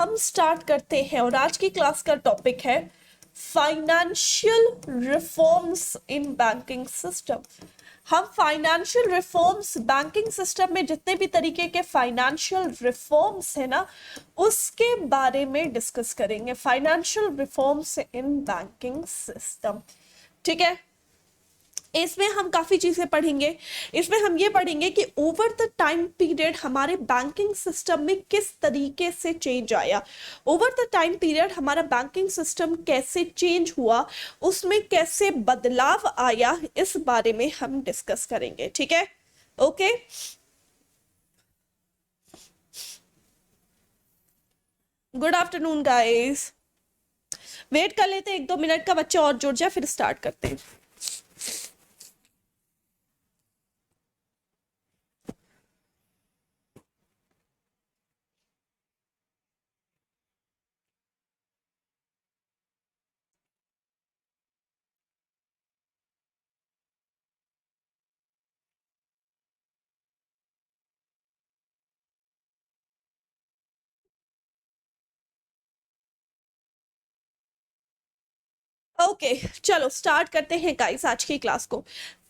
हम स्टार्ट करते हैं और आज की क्लास का टॉपिक है financial reforms in banking system. हम फाइनेंशियल रिफॉर्म्स बैंकिंग सिस्टम में जितने भी तरीके के फाइनेंशियल रिफॉर्म्स है ना उसके बारे में डिस्कस करेंगे। Financial reforms in banking system, ठीक है। इसमें हम काफी चीजें पढ़ेंगे। इसमें हम ये पढ़ेंगे कि ओवर द टाइम पीरियड हमारे बैंकिंग सिस्टम में किस तरीके से चेंज आया, ओवर द टाइम पीरियड हमारा बैंकिंग सिस्टम कैसे चेंज हुआ, उसमें कैसे बदलाव आया, इस बारे में हम डिस्कस करेंगे, ठीक है। Okay, good afternoon guys. Wait कर लेते हैं 1-2 मिनट का, बच्चे और जुड़ जाए फिर स्टार्ट करते हैं। ओके चलो स्टार्ट करते हैं गाइस आज की क्लास को।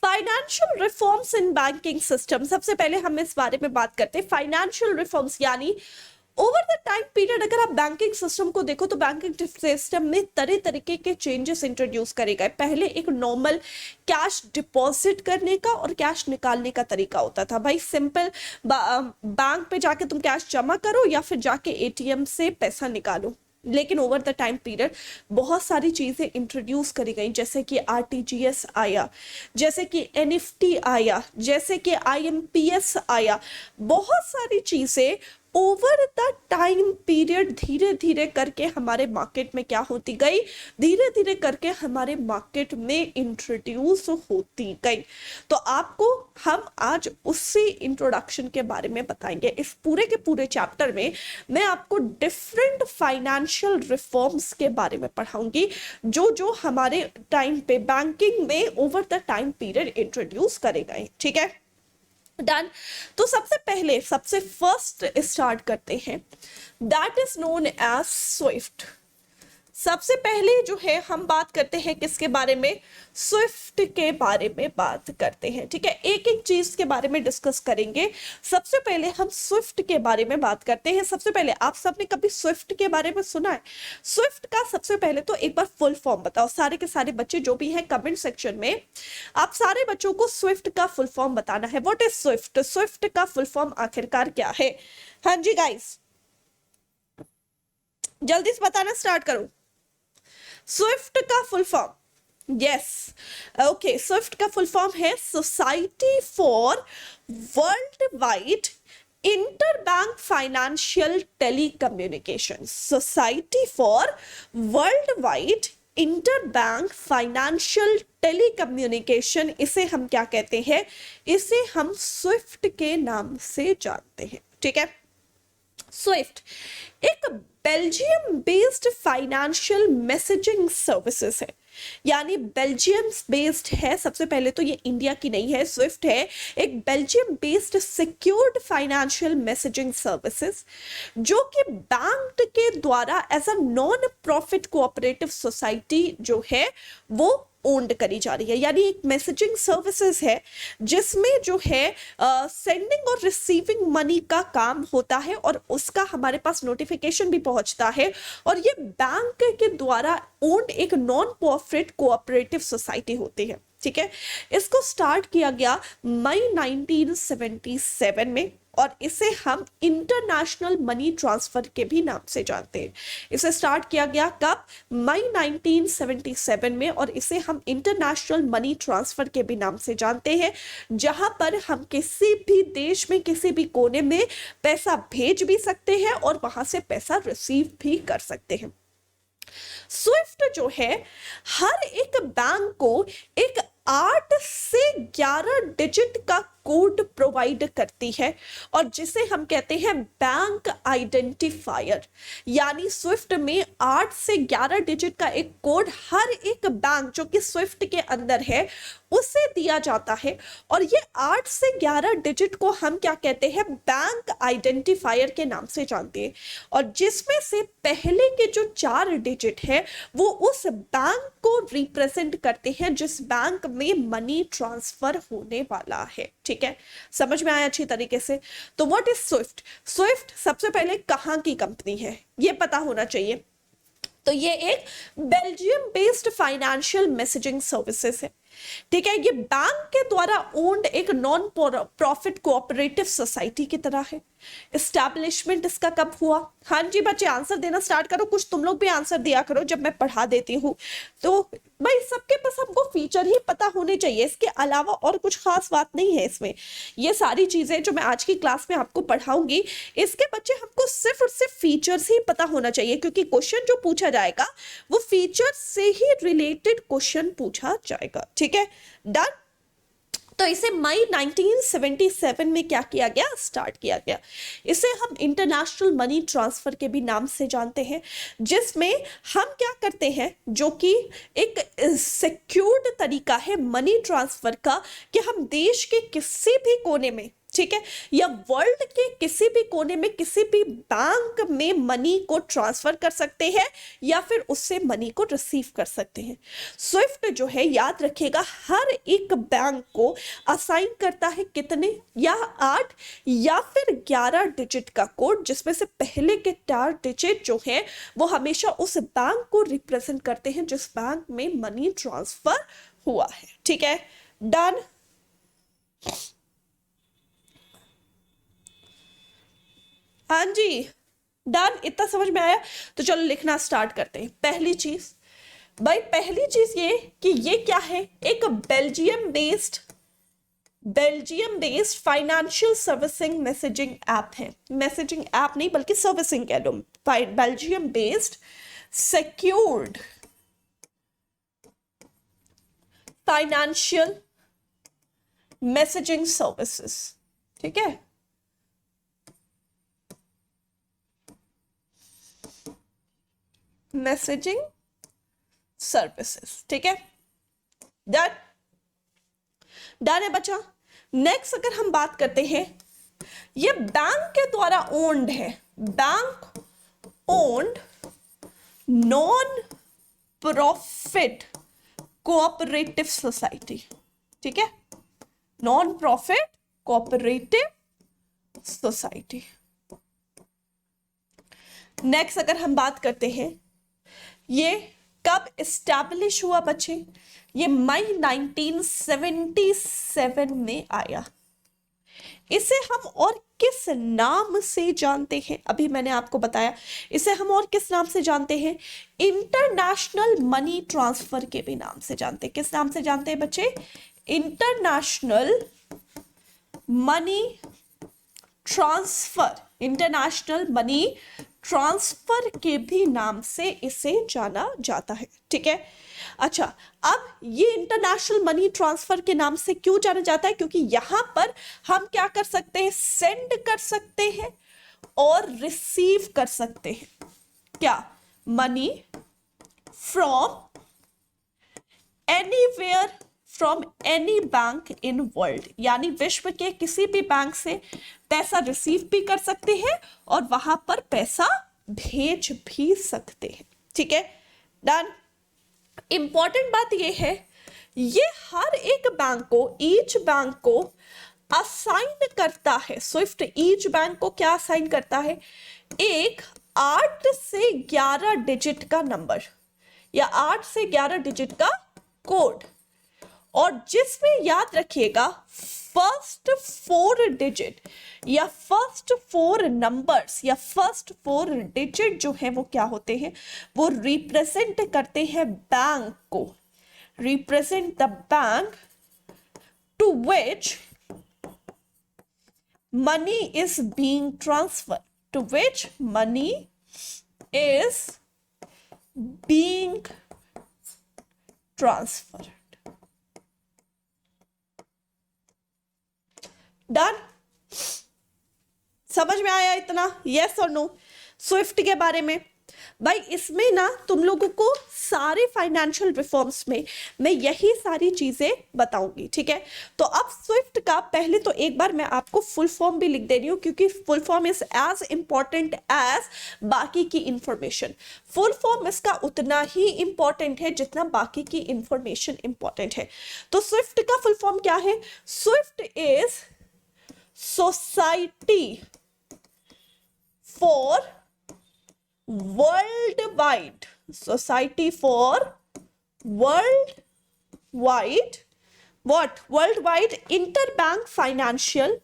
Financial reforms in banking system, सबसे पहले हम इस बारे में बात करते हैं। फाइनेंशियल रिफॉर्म्स यानी ओवर द टाइम पीरियड अगर आप बैंकिंग सिस्टम को देखो तो बैंकिंग सिस्टम में तरह तरीके के चेंजेस इंट्रोड्यूस करे गए। पहले एक नॉर्मल कैश डिपॉजिट करने का और कैश निकालने का तरीका होता था। भाई सिंपल बैंक पे जाके तुम कैश जमा करो या फिर जाके एटीएम से पैसा निकालो। लेकिन ओवर द टाइम पीरियड बहुत सारी चीजें इंट्रोड्यूस करी गई, जैसे कि आरटीजीएस आया, जैसे कि एनईएफटी आया, जैसे कि आईएमपीएस आया। बहुत सारी चीजें ओवर द टाइम पीरियड धीरे धीरे करके हमारे मार्केट में क्या होती गई, धीरे धीरे करके हमारे मार्केट में इंट्रोड्यूस होती गई। तो आपको हम आज उसी इंट्रोडक्शन के बारे में बताएंगे। इस पूरे के पूरे चैप्टर में मैं आपको डिफरेंट फाइनेंशियल रिफॉर्म्स के बारे में पढ़ाऊंगी जो जो हमारे टाइम पे बैंकिंग में over the time period introduce करे गए, ठीक है। डन। तो सबसे पहले सबसे फर्स्ट स्टार्ट करते हैं, that is known as SWIFT. सबसे पहले जो है हम बात करते हैं किसके बारे में, स्विफ्ट के बारे में बात करते हैं, ठीक है। एक एक चीज के बारे में डिस्कस करेंगे। सबसे पहले हम स्विफ्ट के बारे में बात करते हैं। सबसे पहले आप सबने कभी स्विफ्ट के बारे में सुना है? स्विफ्ट का सबसे पहले तो एक बार फुल फॉर्म बताओ, सारे के सारे बच्चे जो भी हैं कमेंट सेक्शन में आप सारे बच्चों को स्विफ्ट का फुल फॉर्म बताना है। What is Swift? स्विफ्ट का फुल फॉर्म आखिरकार क्या है? हाँ जी गाइस, जल्दी से बताना स्टार्ट करो। स्विफ्ट का full form, yes okay, Swift का फुल फॉर्म है society for world wide inter bank financial telecommunication. Society for world wide inter bank financial telecommunication, इसे हम क्या कहते हैं? इसे हम स्विफ्ट के नाम से जानते हैं, ठीक है। स्विफ्ट एक Belgium based financial messaging services है, यानी बेल्जियम बेस्ड है। सबसे पहले तो ये इंडिया की नहीं है, स्विफ्ट है एक Belgium based secured financial messaging services जो कि बैंक के द्वारा as a non profit cooperative society जो है वो ओन्ड करी जा रही है। यानी एक मैसेजिंग सर्विसेज है जिसमें जो है सेंडिंग और रिसीविंग मनी का काम होता है और उसका हमारे पास नोटिफिकेशन भी पहुंचता है, और ये बैंक के द्वारा ओन्ड एक नॉन प्रॉफिट कोऑपरेटिव सोसाइटी होती है, ठीक है। इसको स्टार्ट किया गया मई 1977 में और इसे हम इंटरनेशनल मनी ट्रांसफर के भी नाम से जानते हैं। इसे स्टार्ट किया गया कब? मई 1977 में, और इसे हम इंटरनेशनल मनी ट्रांसफर के भी नाम से जानते हैं, जहां पर हम किसी भी देश में किसी भी कोने में पैसा भेज भी सकते हैं और वहां से पैसा रिसीव भी कर सकते हैं। स्विफ्ट जो है हर एक बैंक को एक 8 से 11 डिजिट का कोड प्रोवाइड करती है और जिसे हम कहते हैं बैंक आइडेंटिफायर। यानी स्विफ्ट में 8 से 11 डिजिट का एक कोड हर एक बैंक जो कि स्विफ्ट के अंदर है उसे दिया जाता है और ये 8 से 11 डिजिट को हम क्या कहते हैं, बैंक आइडेंटिफायर के नाम से जानते हैं। और जिसमें से पहले के जो 4 डिजिट है वो उस बैंक को रिप्रेजेंट करते हैं जिस बैंक में मनी ट्रांसफर होने वाला है। ठीक है, समझ में आया अच्छी तरीके से। तो व्हाट इज स्विफ्ट? स्विफ्ट सबसे पहले कहाँ की कंपनी है ये पता होना चाहिए। तो ये एक Belgium based financial messaging services है। ठीक है, ये बैंक के द्वारा ओन्ड एक नॉन प्रॉफिट कोऑपरेटिव सोसाइटी की तरह है। एस्टैब्लिशमेंट इसका कब हुआ? हाँ जी बच्चे आंसर देना स्टार्ट करो, कुछ तुम लोग भी आंसर दिया करो जब मैं पढ़ा देती हूँ। तो भाई सबके पास हमको फीचर ही पता होने चाहिए, इसके अलावा और कुछ खास बात नहीं है इसमें। ये सारी चीजें जो मैं आज की क्लास में आपको पढ़ाऊंगी इसके बच्चे हमको सिर्फ और सिर्फ फीचर्स ही पता होना चाहिए, क्योंकि क्वेश्चन जो पूछा जाएगा वो फीचर से ही रिलेटेड क्वेश्चन पूछा जाएगा। ठीक है, डन। तो इसे मई 1977 में क्या किया गया, स्टार्ट किया गया। इसे हम इंटरनेशनल मनी ट्रांसफर के भी नाम से जानते हैं, जिसमें हम क्या करते हैं, जो कि एक सिक्योर्ड तरीका है मनी ट्रांसफर का, कि हम देश के किसी भी कोने में, ठीक है, या वर्ल्ड के किसी भी कोने में किसी भी बैंक में मनी को ट्रांसफर कर सकते हैं या फिर उससे मनी को रिसीव कर सकते हैं। स्विफ्ट जो है याद रखिएगा हर एक बैंक को असाइन करता है कितने, या 8 या फिर 11 डिजिट का कोड, जिसमें से पहले के 4 डिजिट जो है वो हमेशा उस बैंक को रिप्रेजेंट करते हैं जिस बैंक में मनी ट्रांसफर हुआ है। ठीक है, डन। हाँ जी डन, इतना समझ में आया। तो चलो लिखना स्टार्ट करते हैं। पहली चीज भाई, पहली चीज ये कि ये क्या है, एक Belgium based financial servicing messaging app है। मैसेजिंग ऐप नहीं बल्कि सर्विसिंग कह लो। Belgium based secured financial messaging services. ठीक है, मैसेजिंग सर्विसेज। ठीक है, डन, डन है बच्चा। नेक्स्ट अगर हम बात करते हैं, ये बैंक के द्वारा ओन्ड है, bank owned non profit cooperative society. ठीक है, non profit cooperative society. Next अगर हम बात करते हैं, ये कब एस्टैब्लिश हुआ बच्चे? ये मई 1977 में आया। इसे हम और किस नाम से जानते हैं? अभी मैंने आपको बताया, इसे हम और किस नाम से जानते हैं? इंटरनेशनल मनी ट्रांसफर के भी नाम से जानते हैं। किस नाम से जानते हैं बच्चे? International money transfer. International money transfer के भी नाम से इसे जाना जाता है। ठीक है, अच्छा, अब ये इंटरनेशनल मनी ट्रांसफर के नाम से क्यों जाना जाता है? क्योंकि यहां पर हम क्या कर सकते हैं, सेंड कर सकते हैं और रिसीव कर सकते हैं। क्या? Money from anywhere from any bank in world, यानी विश्व के किसी भी बैंक से पैसा रिसीव भी कर सकते हैं और वहां पर पैसा भेज भी सकते हैं। ठीक है, डन। इंपॉर्टेंट बात यह है, ये हर एक बैंक को, ईच बैंक को असाइन करता है। स्विफ्ट ईच बैंक को क्या असाइन करता है? एक 8 से 11 डिजिट का नंबर या 8 से 11 डिजिट का कोड, और जिसमें याद रखिएगा फर्स्ट 4 डिजिट या फर्स्ट 4 नंबर्स या फर्स्ट 4 डिजिट जो है वो क्या होते हैं, वो रिप्रेजेंट करते हैं बैंक को, represent the bank to which money is being transfer, to which money is being transfer. Done, समझ में आया इतना, यस और नो। स्विफ्ट के बारे में भाई, इसमें ना तुम लोगों को सारे फाइनेंशियल रिफॉर्म्स में मैं यही सारी चीजें बताऊंगी, ठीक है। तो अब स्विफ्ट का पहले तो एक बार मैं आपको फुल फॉर्म भी लिख दे रही हूँ, क्योंकि full form is as important as बाकी की इंफॉर्मेशन। फुल फॉर्म इसका उतना ही इंपॉर्टेंट है जितना बाकी की इंफॉर्मेशन इंपॉर्टेंट है। तो स्विफ्ट का फुल फॉर्म क्या है? Swift is society for worldwide, society for worldwide, what? Worldwide interbank financial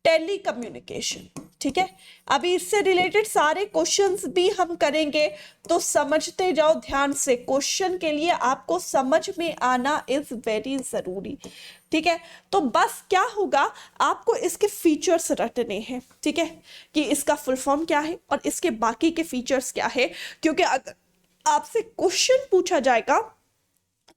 telecommunication, ठीक है। अभी इससे रिलेटेड सारे क्वेश्चंस भी हम करेंगे, तो समझते जाओ ध्यान से। क्वेश्चन के लिए आपको समझ में आना इज वेरी जरूरी, ठीक है। तो बस क्या होगा, आपको इसके फीचर्स रटने हैं, ठीक है, कि इसका फुल फॉर्म क्या है और इसके बाकी के फीचर्स क्या है, क्योंकि अगर आपसे क्वेश्चन पूछा जाएगा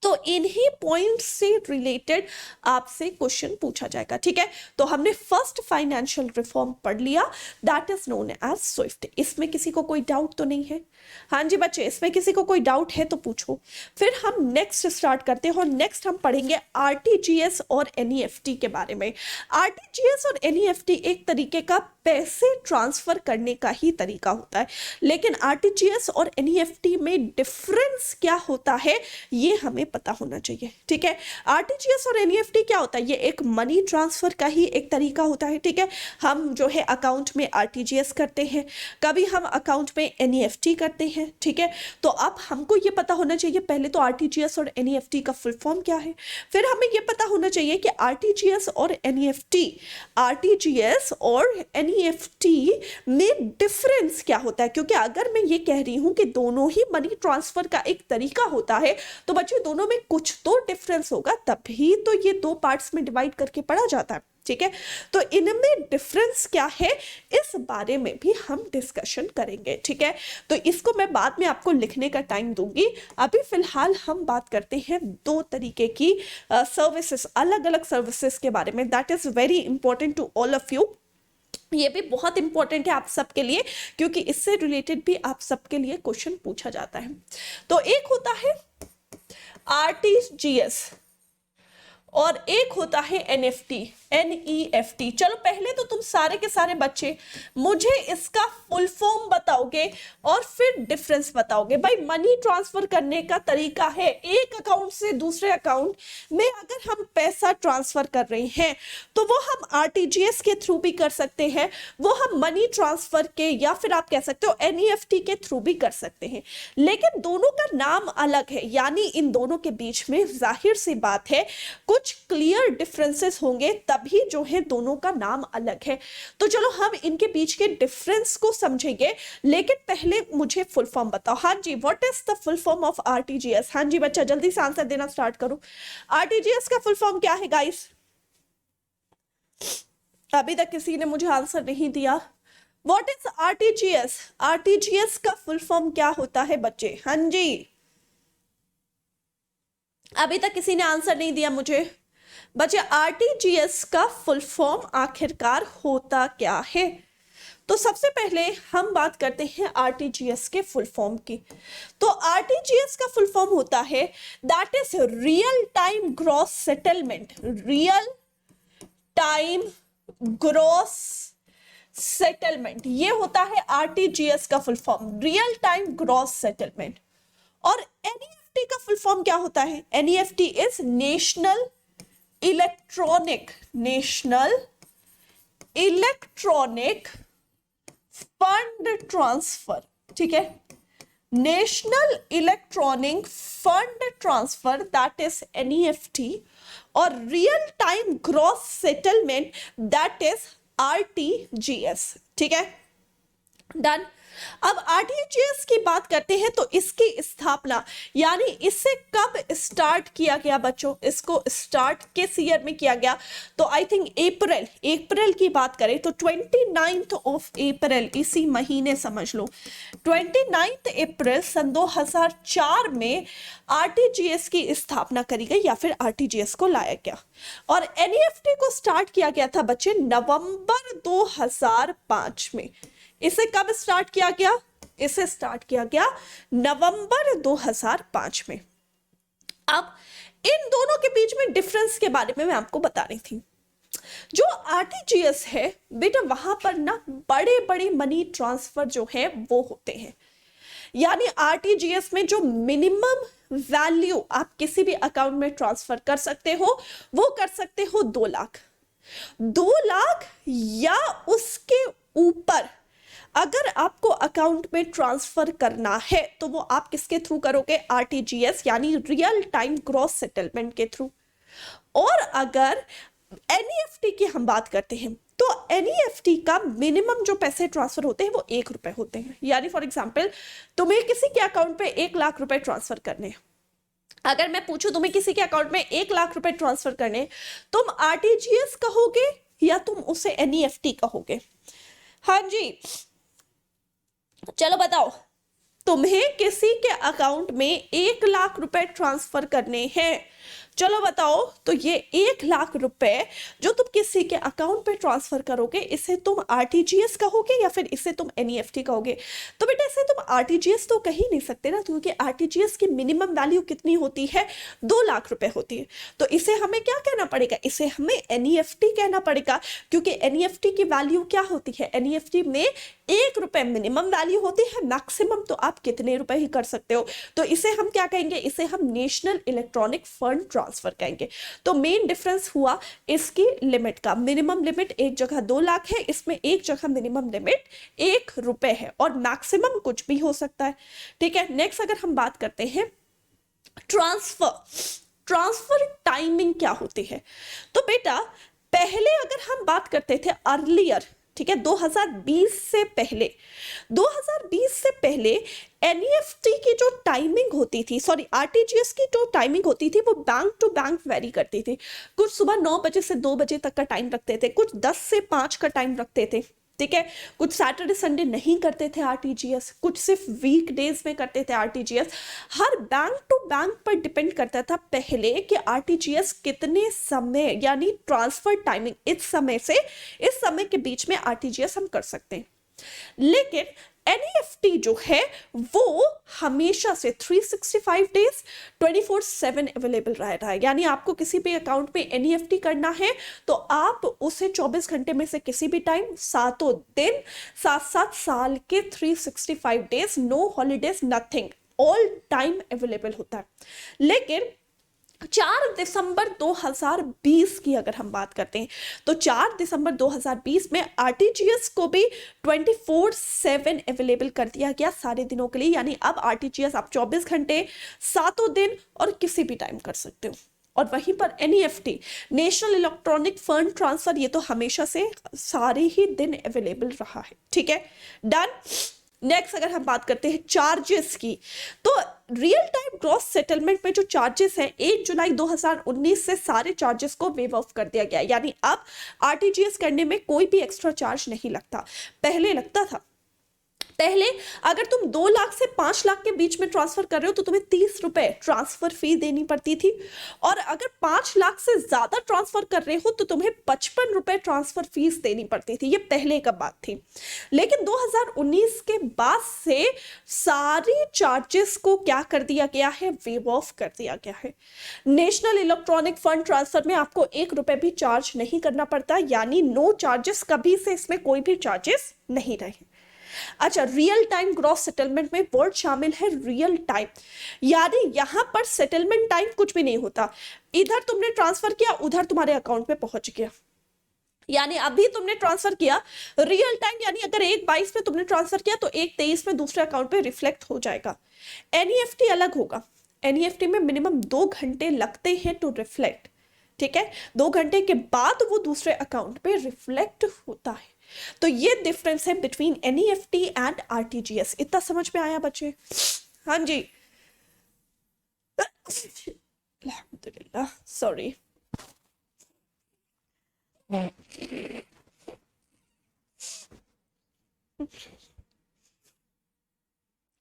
तो इन्हीं पॉइंट से रिलेटेड आपसे क्वेश्चन पूछा जाएगा, ठीक है। तो हमने फर्स्ट फाइनेंशियल रिफॉर्म पढ़ लिया, that is known as SWIFT. इसमें किसी को कोई डाउट तो नहीं है? हाँ जी बच्चे, इसमें किसी को कोई डाउट है तो पूछो। फिर हम नेक्स्ट स्टार्ट करते हैं और नेक्स्ट हम पढ़ेंगे आरटीजीएस और एनईएफटी के बारे में। आरटीजीएस और एनईएफटी एक तरीके का पैसे ट्रांसफर करने का ही तरीका होता है, लेकिन आरटीजीएस और एनईएफटी में डिफरेंस क्या होता है ये हमें पता होना चाहिए, ठीक है। आरटीजीएस और एनईएफटी क्या होता है? ये एक मनी ट्रांसफर का ही एक तरीका होता है, ठीक है। हम जो है अकाउंट में आरटीजीएस करते हैं, कभी हम अकाउंट में एनईएफटी करते हैं, ठीक है। तो अब हमको ये पता होना चाहिए पहले तो आरटीजीएस और एनईएफटी का फुल फॉर्म क्या है, फिर हमें ये पता होना चाहिए कि आरटीजीएस और एनईएफटी में डिफरेंस क्या होता है। क्योंकि अगर मैं ये कह रही हूं कि दोनों ही मनी ट्रांसफर का एक तरीका होता है, तो बच्चे दोनों में कुछ तो डिफरेंस होगा, तभी तो ये दो पार्ट्स में डिवाइड करके पढ़ा जाता है, ठीक है। तो इनमें डिफरेंस क्या है इस बारे में भी हम डिस्कशन करेंगे, ठीक है। तो इसको मैं बाद में आपको लिखने का टाइम दूंगी। अभी फिलहाल हम बात करते हैं दो तरीके की सर्विसेज, अलग अलग सर्विसेज के बारे में। That is very important to all of you. ये भी बहुत इंपॉर्टेंट है आप सबके लिए, क्योंकि इससे रिलेटेड भी आप सबके लिए क्वेश्चन पूछा जाता है। तो एक होता है आरटीजीएस और एक होता है एनईएफटी। चलो पहले तो तुम सारे के सारे बच्चे मुझे इसका फुल फॉर्म बताओगे और फिर डिफरेंस बताओगे। भाई मनी ट्रांसफर करने का तरीका है, एक अकाउंट से दूसरे अकाउंट में अगर हम पैसा ट्रांसफर कर रहे हैं तो वो हम आरटीजीएस के थ्रू भी कर सकते हैं, वो हम मनी ट्रांसफर के या फिर आप कह सकते हो एनईएफटी के थ्रू भी कर सकते हैं, लेकिन दोनों का नाम अलग है। यानी इन दोनों के बीच में जाहिर सी बात है कुछ क्लियर डिफरेंसेस होंगे, तभी जो है दोनों का नाम अलग है। तो चलो हम इनके बीच के डिफरेंस को समझेंगे, लेकिन पहले मुझे फुल फॉर्म बताओ। हाँ जी, what is the full form of RTGS? हाँ जी बच्चा, जल्दी से आंसर देना स्टार्ट करो। आरटीजीएस का फुल फॉर्म क्या है गाइस? अभी तक किसी ने मुझे आंसर नहीं दिया। What is RTGS? आरटीजीएस का फुल फॉर्म क्या होता है बच्चे? हाँ जी, अभी तक किसी ने आंसर नहीं दिया मुझे। बच्चे आरटीजीएस का फुल फॉर्म आखिरकार होता क्या है? तो सबसे पहले हम बात करते हैं आरटीजीएस के फुल फॉर्म की। तो आरटीजीएस का फुल फॉर्म होता है that is real time gross settlement. Real time gross settlement, ये होता है आरटीजीएस का full form, real time gross settlement. और एनईएफटी का फुल फॉर्म क्या होता है? NEFT is national electronic fund transfer, ठीक है। National electronic fund transfer, that is NEFT. और real time gross settlement, that is RTGS, ठीक है। डन। अब आरटीजीएस की बात करते हैं तो इसकी स्थापना यानी इसे कब स्टार्ट किया गया बच्चों, इसको स्टार्ट किस ईयर में किया गया, तो आई थिंक अप्रैल की बात करें तो 29th ऑफ अप्रैल, इसी महीने समझ लो 29th अप्रैल सन 2004 में आरटीजीएस की स्थापना करी गई या फिर आरटीजीएस को लाया गया। और एनईएफटी को स्टार्ट किया गया था बच्चे नवंबर 2005 में। इसे कब स्टार्ट किया गया, इसे स्टार्ट किया गया नवंबर 2005 में। अब इन दोनों के बीच में डिफरेंस के बारे में मैं आपको बता रही थी। जो आरटीजीएस है बेटा वहां पर ना बड़े बड़े मनी ट्रांसफर जो है वो होते हैं, यानी आरटीजीएस में जो मिनिमम वैल्यू आप किसी भी अकाउंट में ट्रांसफर कर सकते हो वो कर सकते हो 2 लाख, 2 लाख या उसके ऊपर अगर आपको अकाउंट में ट्रांसफर करना है तो वो आप किसके थ्रू करोगे, आरटीजीएस यानी रियल टाइम ग्रॉस सेटलमेंट के थ्रू। और अगर एनईएफटी की हम बात करते हैं तो एनईएफटी का मिनिमम जो पैसे ट्रांसफर होते हैं वो 1 रुपए होते हैं। यानी फॉर एग्जांपल तुम्हें किसी के अकाउंट पे 1 लाख रुपए ट्रांसफर करने हैं, अगर मैं पूछूं तुम्हें किसी के अकाउंट में 1 लाख रुपए ट्रांसफर करने, तुम आरटीजीएस कहोगे या तुम उसे एनईएफटी कहोगे? हाँ जी चलो बताओ, तुम्हें किसी के अकाउंट में 1 लाख रुपए ट्रांसफर करने हैं, चलो बताओ, तो ये 1 लाख रुपए जो तुम किसी के अकाउंट पे ट्रांसफर करोगे इसे तुम आरटीजीएस कहोगे या फिर इसे तुम एनईएफटी कहोगे? तो बेटा इसे तुम आरटीजीएस तो कह ही नहीं सकते ना, क्योंकि आरटीजीएस की मिनिमम वैल्यू कितनी होती है, 2 लाख रुपए होती है। तो इसे हमें क्या कहना पड़ेगा, इसे हमें एनईएफटी कहना पड़ेगा, क्योंकि एनईएफटी की वैल्यू क्या होती है, एनईएफटी में 1 रुपए मिनिमम वैल्यू होती है, मैक्सिमम तो आप कितने रुपए ही कर सकते हो। तो इसे हम क्या कहेंगे, इसे हम नेशनल इलेक्ट्रॉनिक फंड ट्रांसफर कहेंगे। तो मेन डिफरेंस हुआ इसकी लिमिट का, मिनिमम लिमिट एक जगह 2 लाख है, इसमें एक जगह मिनिमम लिमिट 1 रुपए है और मैक्सिमम कुछ भी हो सकता है। ठीक है, नेक्स्ट अगर हम बात करते हैं ट्रांसफर टाइमिंग क्या होती है, तो बेटा पहले अगर हम बात करते थे अर्लियर, ठीक है 2020 से पहले एनईएफटी की जो टाइमिंग होती थी, सॉरी आरटीजीएस की जो टाइमिंग होती थी वो बैंक टू बैंक वेरी करती थी। कुछ सुबह 9 बजे से 2 बजे तक का टाइम रखते थे, कुछ 10 से 5 का टाइम रखते थे, ठीक है, कुछ सैटरडे संडे नहीं करते थे आरटीजीएस, कुछ सिर्फ वीकडेज में करते थे आरटीजीएस। हर बैंक टू बैंक पर डिपेंड करता था पहले कि आरटीजीएस कितने समय यानी ट्रांसफर टाइमिंग इस समय से इस समय के बीच में आरटीजीएस हम कर सकते हैं। लेकिन एनईएफटी जो है वो हमेशा से 365 डेज 24/7 अवेलेबल रहा है, यानी आपको किसी भी अकाउंट पे एनईएफटी करना है तो आप उसे 24 घंटे में से किसी भी टाइम, 7 दिन, 7 साल के 365 days, no holidays, nothing, all time available होता है। लेकिन 4 दिसंबर 2020 की अगर हम बात करते हैं तो 4 दिसंबर 2020 में आरटीजीएस को भी 24/7 अवेलेबल कर दिया गया सारे दिनों के लिए, यानी अब आरटीजीएस आप 24 घंटे, 7 दिन और किसी भी टाइम कर सकते हो। और वहीं पर NEFT national electronic fund transfer, ये तो हमेशा से सारे ही दिन अवेलेबल रहा है। ठीक है, डन। नेक्स्ट अगर हम बात करते हैं चार्जेस की, तो रियल टाइम ग्रॉस सेटलमेंट में जो चार्जेस हैं 1 जुलाई 2019 से सारे चार्जेस को वेव ऑफ कर दिया गया, यानी अब आरटीजीएस करने में कोई भी एक्स्ट्रा चार्ज नहीं लगता। पहले लगता था, पहले अगर तुम 2 लाख से 5 लाख के बीच में ट्रांसफर कर रहे हो तो तुम्हें 30 रुपए ट्रांसफर फी देनी पड़ती थी, और अगर 5 लाख से ज्यादा ट्रांसफर कर रहे हो तो तुम्हें 55 रुपए ट्रांसफर फीस देनी पड़ती थी। ये पहले का बात थी। लेकिन 2019 के बाद से सारी चार्जेस को क्या कर दिया गया है, वेव ऑफ कर दिया गया है। नेशनल इलेक्ट्रॉनिक फंड ट्रांसफर में आपको 1 रुपए भी चार्ज नहीं करना पड़ता, यानी नो चार्जेस, कभी से इसमें कोई भी चार्जेस नहीं रहे। अच्छा, रियल टाइम ग्रॉस सेटलमेंट में वर्ड शामिल है रियल टाइम, यानी यहां पर सेटलमेंट टाइम कुछ भी नहीं होता, इधर तुमने ट्रांसफर किया उधर तुम्हारे अकाउंट में पहुंच गया, यानी अभी तुमने ट्रांसफर किया रियल टाइम, यानी अगर 1/22 में तुमने ट्रांसफर किया तो 1/23 में दूसरे अकाउंट पे रिफ्लेक्ट हो जाएगा। एनईएफटी अलग होगा, एनईएफटी में मिनिमम 2 घंटे लगते हैं टू रिफ्लेक्ट, ठीक है, 2 घंटे के बाद वो दूसरे अकाउंट पे रिफ्लेक्ट होता है। तो ये डिफरेंस है बिटवीन एनईएफटी एंड आरटीजीएस। इतना समझ में आया बच्चे? हाँ जी, अल्हम्दुलिल्लाह, सॉरी।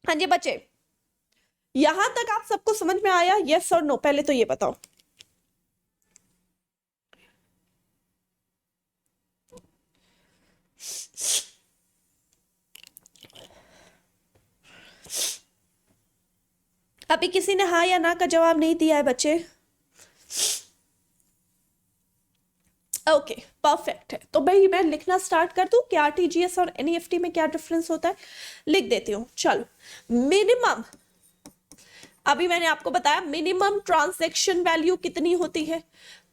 हाँ जी बच्चे, यहां तक आप सबको समझ में आया? यस और नो? पहले तो ये बताओ। अभी किसी ने हाँ या ना का जवाब नहीं दिया है बच्चे? ओके, परफेक्ट है। तो भाई मैं लिखना स्टार्ट कर दूं कि आरटीजीएस और एनईएफटी में क्या डिफरेंस होता है? लिख देती हूँ, चलो। मिनिमम, अभी मैंने आपको बताया मिनिमम ट्रांजैक्शन वैल्यू कितनी होती है।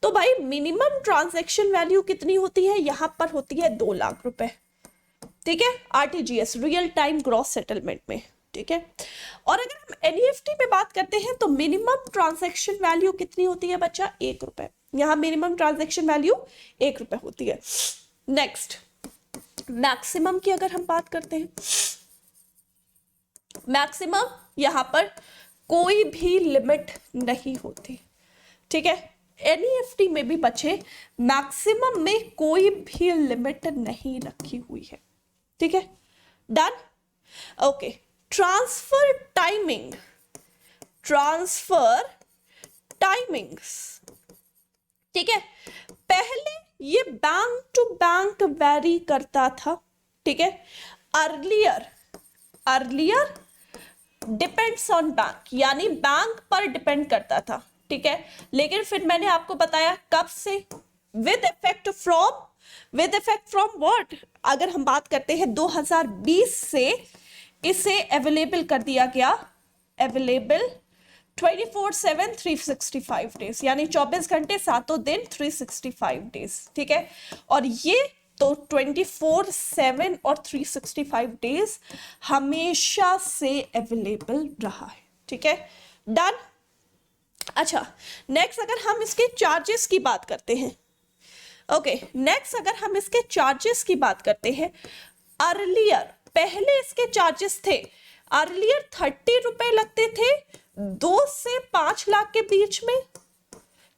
तो भाई मिनिमम ट्रांजैक्शन वैल्यू कितनी होती है? यहां पर होती है 2 लाख रुपए, ठीक है, RTGS, real time gross settlement में, ठीक है। और अगर हम एनईएफटी में बात करते हैं तो मिनिमम ट्रांजैक्शन वैल्यू कितनी होती है बच्चा? 1 रुपए। यहां मिनिमम ट्रांजैक्शन वैल्यू 1 रुपए होती है। नेक्स्ट, मैक्सिमम की अगर हम बात करते हैं, मैक्सिमम यहां पर कोई भी लिमिट नहीं होती, ठीक है। एनईएफटी में भी बच्चे मैक्सिमम में कोई भी लिमिट नहीं रखी हुई है, ठीक है। Done, okay. Transfer timing, transfer timings, ठीक है। पहले ये बैंक टू बैंक वेरी करता था, ठीक है। Earlier, earlier depends on bank, यानी बैंक पर डिपेंड करता था, ठीक है। लेकिन फिर मैंने आपको बताया कब से? With effect from, with effect from what? अगर हम बात करते हैं 2020 से इसे अवेलेबल कर दिया गया, अवेलेबल 24/7 365 डेज, यानी 24 घंटे 7 दिन 365 डेज, ठीक है। और ये तो 24/7 और 365 डेज हमेशा से अवेलेबल रहा है, ठीक है। डन। अच्छा, नेक्स्ट अगर हम इसके चार्जेस की बात करते हैं, ओके, नेक्स्ट अगर हम इसके चार्जेस की बात करते हैं, अर्लियर, पहले इसके चार्जेस थे, अर्लियर 30 रुपए लगते थे 2 से 5 लाख के बीच में,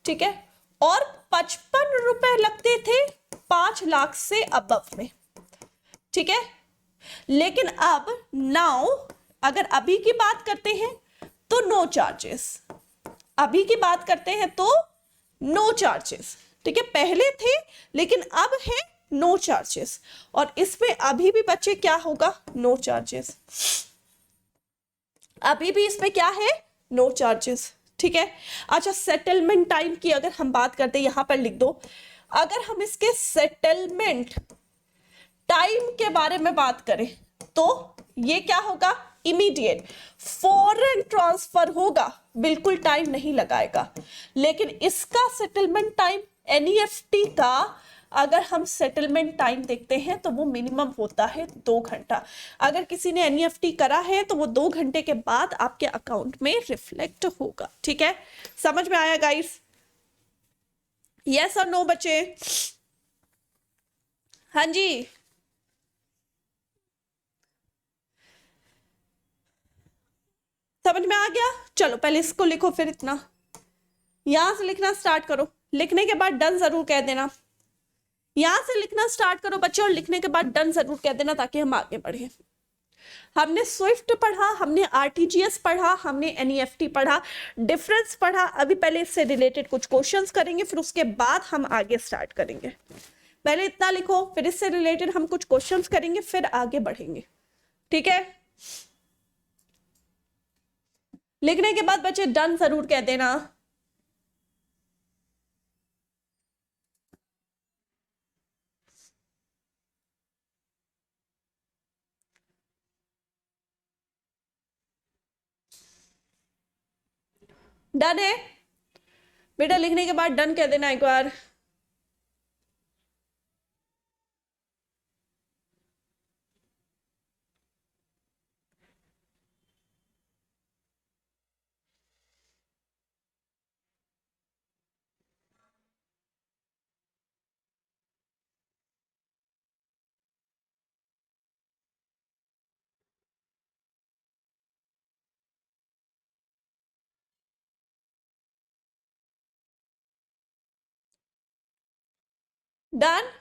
ठीक है। और 55 रुपए लगते थे 5 लाख से अबव में, ठीक है। लेकिन अब नाउ अगर अभी की बात करते हैं तो नो चार्जेस, अभी की बात करते हैं तो नो चार्जेस, ठीक है। पहले थे लेकिन अब है नो चार्जेस, और इसमें अभी भी बच्चे क्या होगा? नो चार्जेस, अभी भी इसमें क्या है? नो चार्जेस, ठीक है। अच्छा, सेटलमेंट टाइम की अगर हम बात करते हैं, यहां पर लिख दो, अगर हम इसके सेटलमेंट टाइम के बारे में बात करें तो ये क्या होगा? इमीडिएट, फॉरेन ट्रांसफर होगा, बिल्कुल टाइम नहीं लगाएगा। लेकिन इसका सेटलमेंट टाइम, एनईएफटी का अगर हम सेटलमेंट टाइम देखते हैं तो वो मिनिमम होता है 2 घंटा। अगर किसी ने एनईएफटी करा है तो वो 2 घंटे के बाद आपके अकाउंट में रिफ्लेक्ट होगा, ठीक है। समझ में आया गाइस? यस और नो बच्चे? हाँ जी, समझ में आ गया? चलो पहले इसको लिखो, फिर इतना यहां से लिखना स्टार्ट करो, लिखने के बाद डन जरूर कह देना। यहां से लिखना स्टार्ट करो बच्चे, और लिखने के बाद डन जरूर कह देना ताकि हम आगे बढ़े। हमने स्विफ्ट पढ़ा, हमने आरटीजीएस पढ़ा, हमने एनईएफटी पढ़ा, डिफरेंस पढ़ा। अभी पहले इससे रिलेटेड कुछ क्वेश्चंस करेंगे, फिर उसके बाद हम आगे स्टार्ट करेंगे। पहले इतना लिखो, फिर इससे रिलेटेड हम कुछ क्वेश्चंस करेंगे, फिर आगे बढ़ेंगे, ठीक है। लिखने के बाद बच्चे डन जरूर कह देना। डन है बेटा? लिखने के बाद डन कह देना एक बार। डन।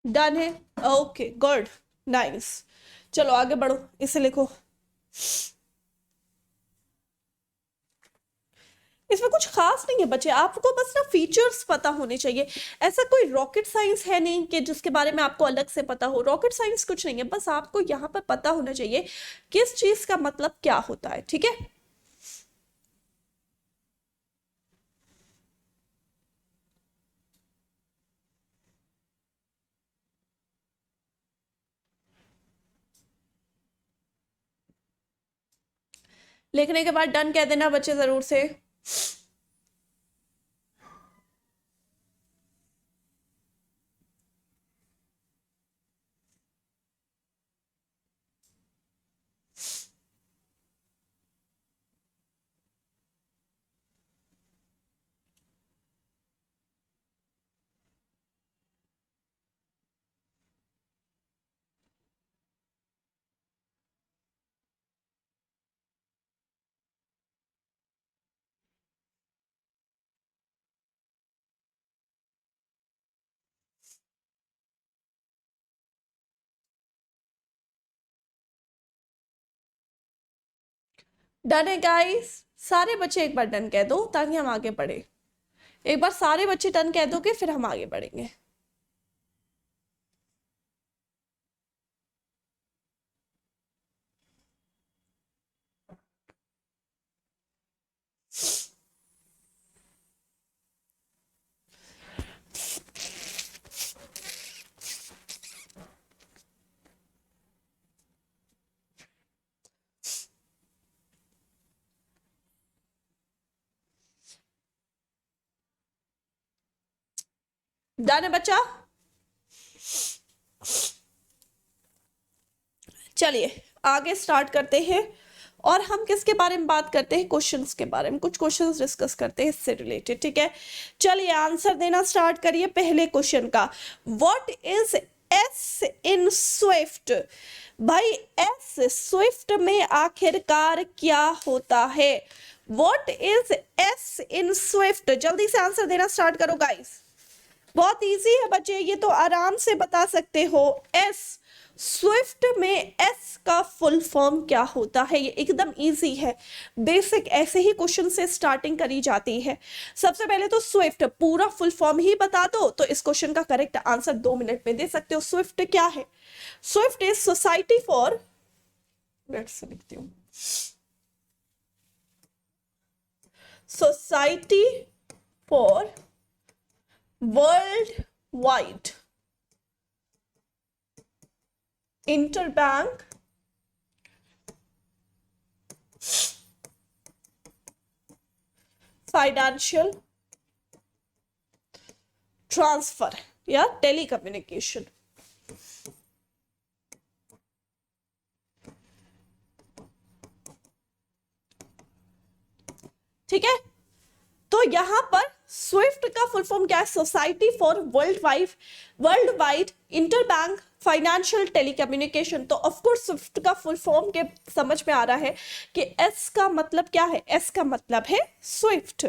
डन है। Okay good, nice. चलो आगे बढ़ो, इसे लिखो। इसमें कुछ खास नहीं है बच्चे, आपको बस ना फीचर्स पता होने चाहिए। ऐसा कोई रॉकेट साइंस है नहीं कि जिसके बारे में आपको अलग से पता हो। रॉकेट साइंस कुछ नहीं है, बस आपको यहाँ पर पता होना चाहिए किस चीज का मतलब क्या होता है, ठीक है। लिखने के बाद डन कह देना बच्चे जरूर से। डन है गाइस। सारे बच्चे एक बार डन कह दो ताकि हम आगे बढ़े। एक बार सारे बच्चे डन कह दोगे फिर हम आगे बढ़ेंगे। डन है बच्चा। चलिए आगे स्टार्ट करते हैं। और हम किसके बारे में बात करते हैं, क्वेश्चंस के बारे में। कुछ क्वेश्चंस डिस्कस करते हैं इससे रिलेटेड, ठीक है। चलिए आंसर देना स्टार्ट करिए पहले क्वेश्चन का। What is S in Swift? भाई एस स्विफ्ट में आखिरकार क्या होता है? What is S in Swift? जल्दी से आंसर देना स्टार्ट करो गाइस। बहुत इजी है बच्चे, ये तो आराम से बता सकते हो। एस स्विफ्ट में एस का फुल फॉर्म क्या होता है? ये एकदम इजी है, बेसिक ऐसे ही क्वेश्चन से स्टार्टिंग करी जाती है। सबसे पहले तो स्विफ्ट पूरा फुल फॉर्म ही बता दो तो इस क्वेश्चन का करेक्ट आंसर 2 मिनट में दे सकते हो। स्विफ्ट क्या है? Swift is society for, let's लिखती हूँ, society for worldwide interbank financial transfer या टेलीकम्युनिकेशन। ठीक है, तो यहां पर स्विफ्ट का फुल फॉर्म क्या है? Society for worldwide interbank financial telecommunication. तो ऑफकोर्स स्विफ्ट का फुल फॉर्म के समझ में आ रहा है कि एस का मतलब क्या है? एस का मतलब है स्विफ्ट।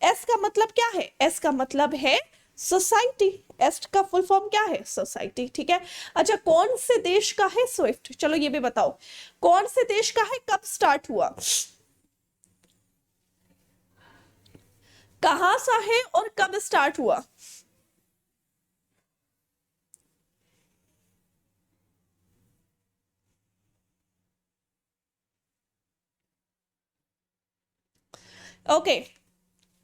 एस का मतलब क्या है? एस का मतलब है सोसाइटी। एस का फुल फॉर्म क्या है? सोसाइटी, ठीक है। अच्छा कौन से देश का है स्विफ्ट? चलो ये भी बताओ, कौन से देश का है, कब स्टार्ट हुआ, कहां सा है और कब स्टार्ट हुआ? ओके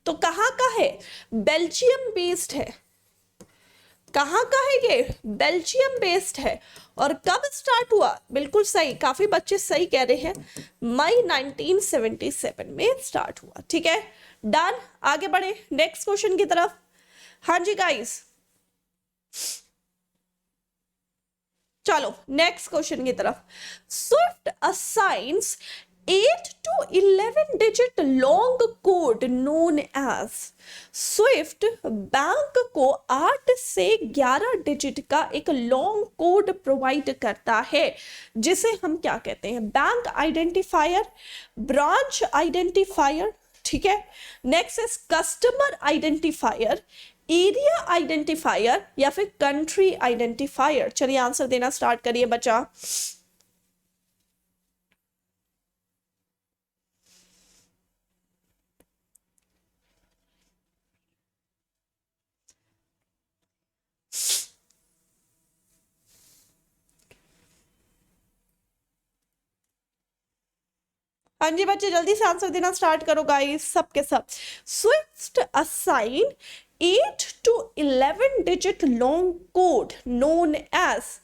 तो कहां का है? बेल्जियम बेस्ड है। कहाँ का है ये? बेल्जियम बेस्ड है। और कब स्टार्ट हुआ? बिल्कुल सही, काफी बच्चे सही कह रहे हैं, मई 1977 में स्टार्ट हुआ। ठीक है, डन। आगे बढ़े नेक्स्ट क्वेश्चन की तरफ। हाँ जी गाइस, चलो नेक्स्ट क्वेश्चन की तरफ। SWIFT assigns 8 to 11 digit long code known as. SWIFT bank को 8 से 11 डिजिट का एक लॉन्ग कोड प्रोवाइड करता है, जिसे हम क्या कहते हैं? बैंक आइडेंटिफायर, ब्रांच आइडेंटिफायर, ठीक है, next is customer identifier, area identifier, या फिर कंट्री आइडेंटिफायर। चलिए आंसर देना स्टार्ट करिए बच्चा। हाँ जी बच्चे, जल्दी से आंसर देना स्टार्ट करो गाइस, सब के सब। SWIFT assign 8 to 11 digit long code known as.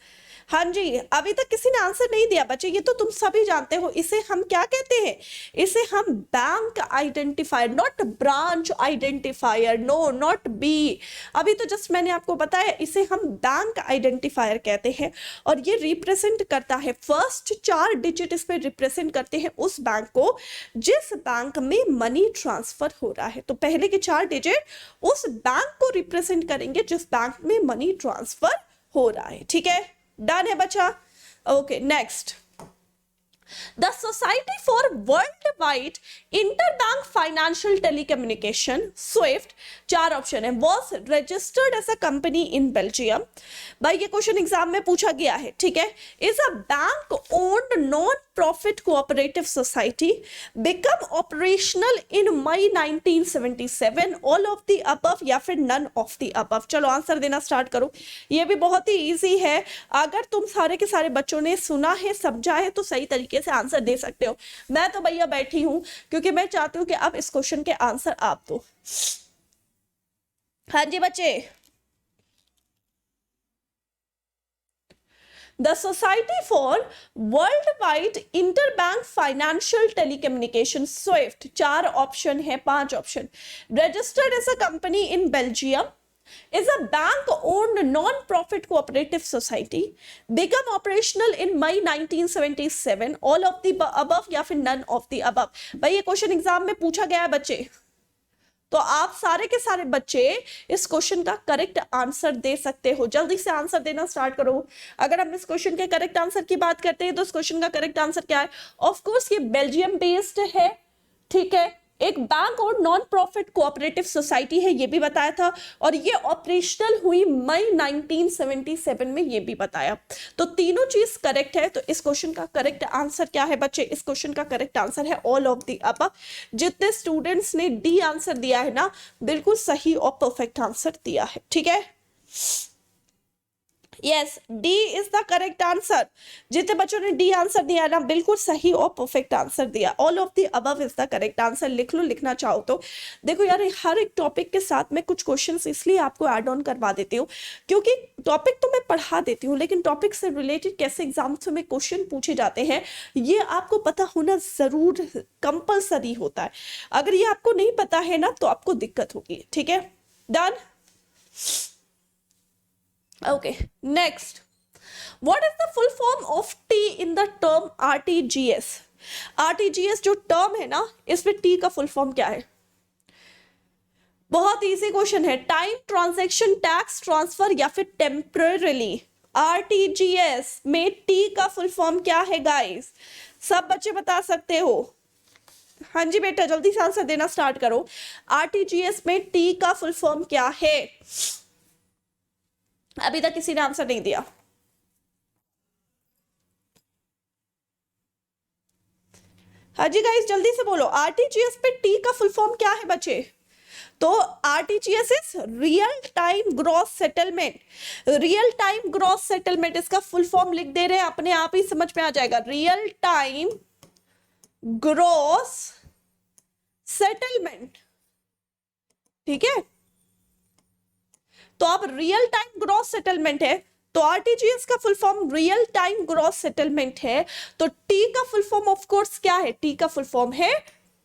हाँ जी, अभी तक किसी ने आंसर नहीं दिया बच्चे, ये तो तुम सभी जानते हो। इसे हम क्या कहते हैं? इसे हम bank identifier, not branch identifier, no not B. अभी तो जस्ट मैंने आपको बताया, इसे हम बैंक आइडेंटिफायर कहते हैं। और ये रिप्रेजेंट करता है, फर्स्ट 4 डिजिट इस पे रिप्रेजेंट करते हैं उस बैंक को जिस बैंक में मनी ट्रांसफर हो रहा है। तो पहले के 4 डिजिट उस बैंक को रिप्रेजेंट करेंगे जिस बैंक में मनी ट्रांसफर हो रहा है। ठीक है, डन है बच्चा। Okay next, the society for worldwide interbank financial telecommunication SWIFT, 4 option है, was registered as a company in Belgium. भाई ये क्वेश्चन एग्जाम में पूछा गया है, ठीक है। Is a bank owned non profit cooperative society, become operational in May 1977, all of the above या फिर नन ऑफ द अबव। चलो आंसर देना स्टार्ट करो, ये भी बहुत ही इजी है। अगर तुम सारे के सारे बच्चों ने सुना है, समझा है, तो सही तरीके से आंसर दे सकते हो। मैं तो भैया बैठी हूं क्योंकि मैं चाहती हूं कि अब इस क्वेश्चन के आंसर आप दो। हाँ जी बच्चे, the society for worldwide interbank financial telecommunication SWIFT, 4 option है, 5 option. Registered as a company in Belgium, is a bank owned non-profit cooperative society, become operational in May 1977, all of the above या फिर none of the above। भाई ये question exam में पूछा गया है बच्चे, तो आप सारे के सारे बच्चे इस क्वेश्चन का करेक्ट आंसर दे सकते हो। जल्दी से आंसर देना स्टार्ट करो। अगर हम इस क्वेश्चन के करेक्ट आंसर की बात करते हैं तो इस क्वेश्चन का करेक्ट आंसर क्या है? ऑफ कोर्स ये बेल्जियम बेस्ड है, ठीक है, एक बैंक और नॉन प्रॉफिट कोऑपरेटिव सोसाइटी है, ये भी बताया था, और ये ऑपरेशनल हुई मई 1977 में, ये भी बताया। तो तीनों चीज करेक्ट है। तो इस क्वेश्चन का करेक्ट आंसर क्या है बच्चे? इस क्वेश्चन का करेक्ट आंसर है ऑल ऑफ द अबव। जितने स्टूडेंट्स ने डी आंसर दिया है ना, बिल्कुल सही और परफेक्ट आंसर दिया है, ठीक है। Yes, D is the correct answer. जितने बच्चों ने डी आंसर दिया ना, बिल्कुल सही और परफेक्ट आंसर दिया। All of the above is the correct answer. लिख लो, लिखना चाहो तो। देखो यार, हर एक टॉपिक के साथ में कुछ क्वेश्चंस इसलिए आपको ऐड ऑन करवा देती हूँ क्योंकि टॉपिक तो मैं पढ़ा देती हूँ, लेकिन टॉपिक से रिलेटेड कैसे एग्जाम्स में क्वेश्चन पूछे जाते हैं ये आपको पता होना जरूर कंपल्सरी होता है। अगर ये आपको नहीं पता है ना तो आपको दिक्कत होगी, ठीक है। Done. Okay, next. What is the full form of T in the term RTGS? RTGS जो टर्म है ना, इसमें T का फुल फॉर्म क्या है? बहुत इजी क्वेश्चन है। टाइम ट्रांजैक्शन टैक्स ट्रांसफर या फिर टेम्पररी। RTGS में T का फुल फॉर्म क्या है गाइस? सब बच्चे बता सकते हो। हाँ जी बेटा, जल्दी से आंसर देना स्टार्ट करो। RTGS में T का फुल फॉर्म क्या है? अभी तक किसी ने आंसर नहीं दिया। हाँ जी गाइस, जल्दी से बोलो। आरटीजीएस पे टी का फुल फॉर्म क्या है बच्चे? तो RTGS is real time gross settlement. Real time gross settlement, इसका फुल फॉर्म लिख दे रहे हैं, अपने आप ही समझ में आ जाएगा। रियल टाइम ग्रॉस सेटलमेंट, ठीक है। तो अब रियल टाइम ग्रॉस सेटलमेंट है, तो आरटीजीएस का full form real time gross settlement है, तो टी का फुल फॉर्म ऑफ कोर्स क्या है, टी का फुल फॉर्म है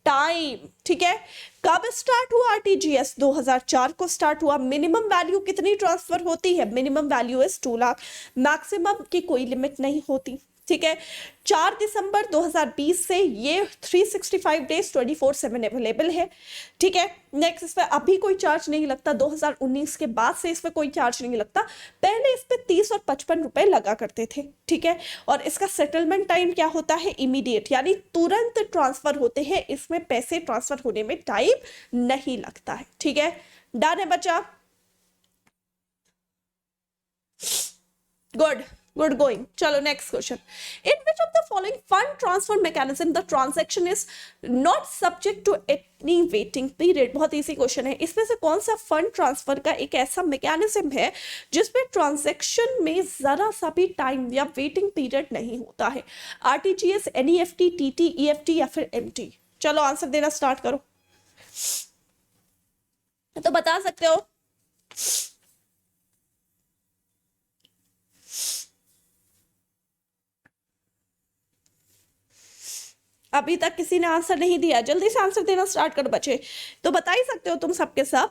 टाइम, ठीक है। कब स्टार्ट हुआ आरटीजीएस, 2004 को स्टार्ट हुआ। मिनिमम वैल्यू कितनी ट्रांसफर होती है, minimum value is 2 lakh, maximum की कोई लिमिट नहीं होती, ठीक है। 4 दिसंबर 2020 से ये 365 डेज 24/7 अवेलेबल है, ठीक है। नेक्स्ट, इस पर अभी कोई चार्ज नहीं लगता, 2019 के बाद से इस पर कोई चार्ज नहीं लगता, पहले इस पे 30 और 55 रुपए लगा करते थे, ठीक है। और इसका सेटलमेंट टाइम क्या होता है, इमीडिएट, यानी तुरंत ट्रांसफर होते हैं, इसमें पैसे ट्रांसफर होने में टाइम नहीं लगता है, ठीक है। डन है बच्चा, गुड गुड गोइंग। चलो next question, in which of the following fund transfer mechanism the transaction is not subject to any waiting period. बहुत इजी क्वेश्चन है, इसमें से कौन सा फंड ट्रांसफर का एक ऐसा मैकेनिज्म है जिसमें ट्रांजैक्शन में जरा सा भी टाइम या वेटिंग पीरियड नहीं होता है, आरटीजीएस, एनईएफटी, टीटी, ईएफटी या फिर एमटी। चलो आंसर देना स्टार्ट करो, तो बता सकते हो। अभी तक किसी ने आंसर नहीं दिया, जल्दी से आंसर देना स्टार्ट करो बच्चे, तो बता ही सकते हो तुम सबके सब।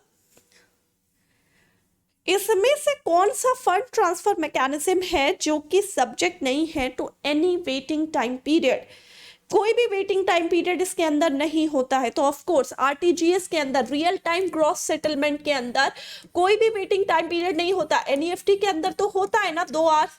इसमें से कौन सा फंड ट्रांसफर मैकेनिज्म है जो कि सब्जेक्ट नहीं है to any waiting time period, कोई भी वेटिंग टाइम पीरियड इसके अंदर नहीं होता है। तो ऑफ कोर्स आरटीजीएस के अंदर, रियल टाइम ग्रॉस सेटलमेंट के अंदर कोई भी वेटिंग टाइम पीरियड नहीं होता। एनईएफटी के अंदर तो होता है ना, 2 आवर,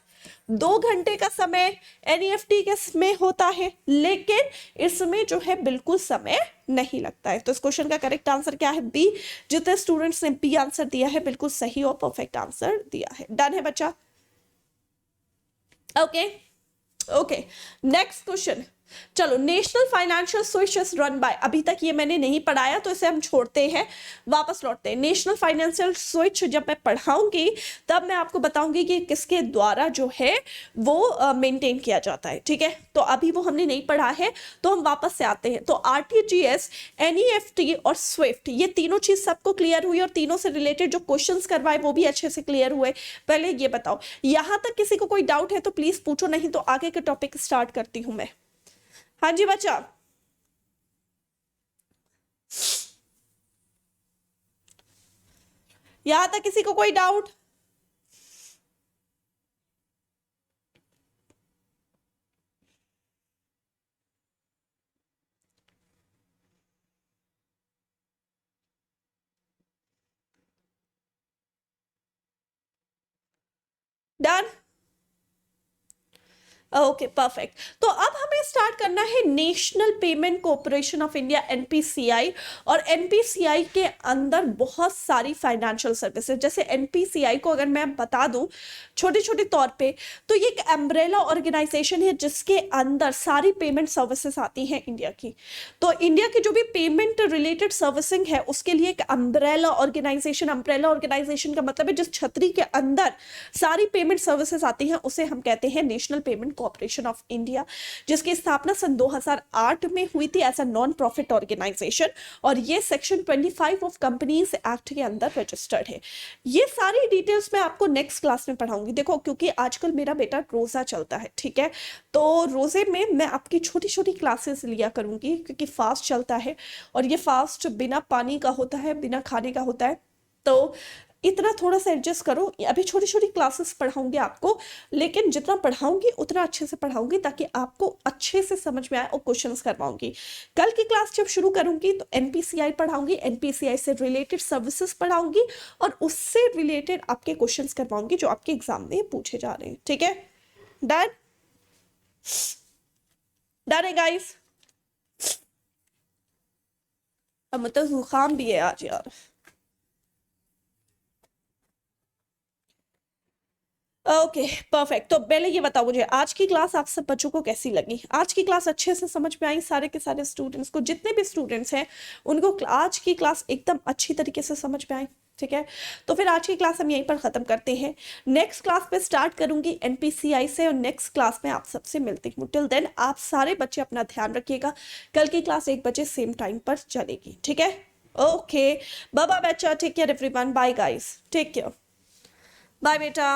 2 घंटे का समय एनईएफटी के में होता है, लेकिन इसमें जो है बिल्कुल समय नहीं लगता है। तो इस क्वेश्चन का करेक्ट आंसर क्या है, बी। जितने स्टूडेंट्स ने बी आंसर दिया है बिल्कुल सही और परफेक्ट आंसर दिया है। डन है बच्चा, ओके ओके। नेक्स्ट क्वेश्चन, चलो, national financial switch is run by, अभी तक ये मैंने नहीं पढ़ाया तो इसे हम छोड़ते हैं, वापस लौटते हैं। नेशनल फाइनेंशियल स्विच जब मैं पढ़ाऊंगी तब मैं आपको बताऊंगी कि किसके द्वारा जो है वो मेंटेन किया जाता है, ठीक है। तो अभी वो हमने नहीं पढ़ा है, तो हम वापस से आते हैं। तो आरटीजीएस, एनईएफटी और स्विफ्ट, ये तीनों चीज सबको क्लियर हुई और तीनों से रिलेटेड जो क्वेश्चंस करवाए वो भी अच्छे से क्लियर हुए। पहले ये बताओ, यहां तक किसी को कोई डाउट है तो प्लीज पूछो, नहीं तो आगे के टॉपिक स्टार्ट करती हूं मैं। हाँ जी बच्चा, यहां तक किसी को कोई डाउट? Done, okay perfect. तो अब हमें स्टार्ट करना है national Payment Corporation of India, NPCI. और एनपीसीआई के अंदर बहुत सारी फाइनेंशियल सर्विसेज, जैसे एनपीसीआई को अगर मैं बता दूं छोटे छोटे तौर पे, तो ये एक अम्ब्रेला ऑर्गेनाइजेशन है जिसके अंदर सारी पेमेंट सर्विसेज आती हैं इंडिया की। तो इंडिया की जो भी पेमेंट रिलेटेड सर्विसिंग है उसके लिए एक अम्ब्रेला ऑर्गेनाइजेशन, अम्ब्रेला ऑर्गेनाइजेशन का मतलब है जिस छतरी के अंदर सारी पेमेंट सर्विसेज आती हैं उसे हम कहते हैं National Payment Corporation of India, जिसकी स्थापना सन 2008 में हुई थी as a non profit organisation, और ये सेक्शन 25 ऑफ कंपनीज एक्ट के अंदर रजिस्टर्ड है। ये सारी डिटेल्स मैं आपको नेक्स्ट क्लास में पढ़ाऊंगी। देखो, क्योंकि आजकल मेरा बेटा रोजा चलता है, ठीक है, तो रोजे में मैं आपकी छोटी छोटी क्लासेस लिया करूंगी, क्योंकि फास्ट चलता है और ये फास्ट बिना पानी का होता है, बिना खाने का होता है, तो इतना थोड़ा सा एडजस्ट करो। अभी छोटी छोटी क्लासेस पढ़ाऊंगी आपको, लेकिन जितना पढ़ाऊंगी उतना अच्छे से पढ़ाऊंगी ताकि आपको अच्छे से समझ में आए और क्वेश्चंस करवाऊंगी। कल की क्लास जब शुरू करूंगी तो एनपीसीआई पढ़ाऊंगी, एनपीसीआई से रिलेटेड सर्विसेज पढ़ाऊंगी और उससे रिलेटेड आपके क्वेश्चंस करवाऊंगी जो आपके एग्जाम में पूछे जा रहे हैं, ठीक है। डन, डन है गाइस। अब मतलब जुकाम भी है आज यार। Okay perfect. तो पहले ये बताओ मुझे, आज की क्लास आप सब बच्चों को कैसी लगी? आज की क्लास अच्छे से समझ में आई सारे के सारे स्टूडेंट्स को? जितने भी स्टूडेंट्स हैं उनको आज की क्लास एकदम अच्छी तरीके से समझ में आई, ठीक है। तो फिर आज की क्लास हम यहीं पर खत्म करते हैं। नेक्स्ट क्लास पे स्टार्ट करूंगी एनपीसीआई से और नेक्स्ट क्लास में आप सबसे मिलती हूँ। टिल देन आप सारे बच्चे अपना ध्यान रखिएगा। कल की क्लास 1 बजे सेम टाइम पर चलेगी, ठीक है। ओके बाय बाय बच्चा, take care everyone, bye guys, take care. Bye बेटा।